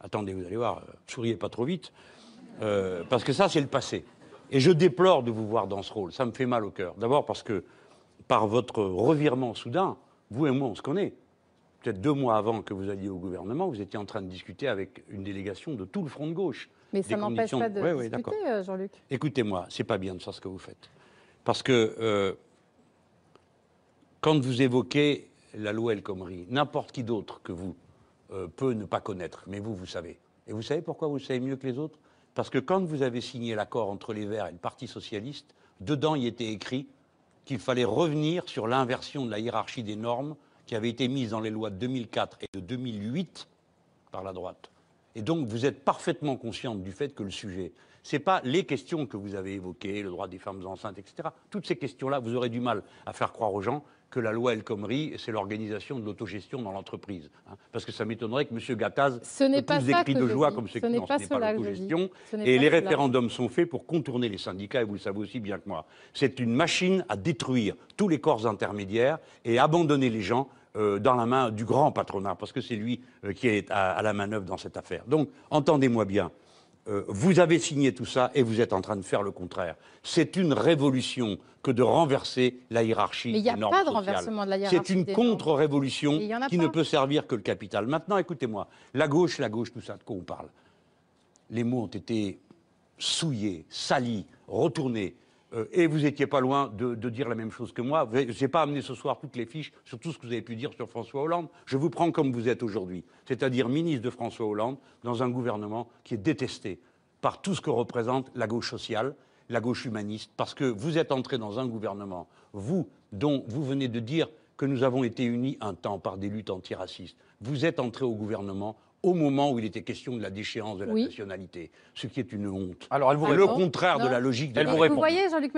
Attendez, vous allez voir, souriez pas trop vite, parce que ça, c'est le passé. Et je déplore de vous voir dans ce rôle, ça me fait mal au cœur. D'abord parce que, par votre revirement soudain, vous et moi, on se connaît. Peut-être 2 mois avant que vous alliez au gouvernement, vous étiez en train de discuter avec une délégation de tout le front de gauche. Mais ça n'empêche pas de discuter, Jean-Luc. Écoutez-moi, c'est pas bien de ça ce que vous faites. Parce que quand vous évoquez la loi El Khomri, n'importe qui d'autre que vous peut ne pas connaître, mais vous savez. Et vous savez pourquoi vous savez mieux que les autres? Parce que quand vous avez signé l'accord entre les Verts et le Parti Socialiste, dedans il était écrit qu'il fallait revenir sur l'inversion de la hiérarchie des normes qui avait été mise dans les lois de 2004 et de 2008 par la droite. Et donc vous êtes parfaitement consciente du fait que le sujet, ce n'est pas les questions que vous avez évoquées, le droit des femmes enceintes, etc. Toutes ces questions-là, vous aurez du mal à faire croire aux gens que la loi El Khomri, c'est l'organisation de l'autogestion dans l'entreprise. Hein, parce que ça m'étonnerait que M. Gattaz pousse des cris de joie comme ceux qui n'ont pas l'autogestion. Et les référendums sont faits pour contourner les syndicats, et vous le savez aussi bien que moi. C'est une machine à détruire tous les corps intermédiaires et abandonner les gens dans la main du grand patronat, parce que c'est lui qui est à la manœuvre dans cette affaire. Donc, entendez-moi bien. Vous avez signé tout ça et vous êtes en train de faire le contraire. C'est une révolution que de renverser la hiérarchie des normes sociales. Mais il n'y a pas de renversement de la hiérarchie. C'est une contre-révolution qui ne peut servir que le capital. Maintenant, écoutez-moi, la gauche, tout ça, de quoi on parle? Les mots ont été souillés, salis, retournés. Et vous n'étiez pas loin de dire la même chose que moi. Je n'ai pas amené ce soir toutes les fiches sur tout ce que vous avez pu dire sur François Hollande. Je vous prends comme vous êtes aujourd'hui, c'est-à-dire ministre de François Hollande dans un gouvernement qui est détesté par tout ce que représente la gauche sociale, la gauche humaniste, parce que vous êtes entré dans un gouvernement, vous, dont vous venez de dire que nous avons été unis un temps par des luttes antiracistes. Vous êtes entré au gouvernement au moment où il était question de la déchéance de la nationalité, ce qui est une honte. Alors, elle vous le contraire de la logique de Vous voyez, Jean-Luc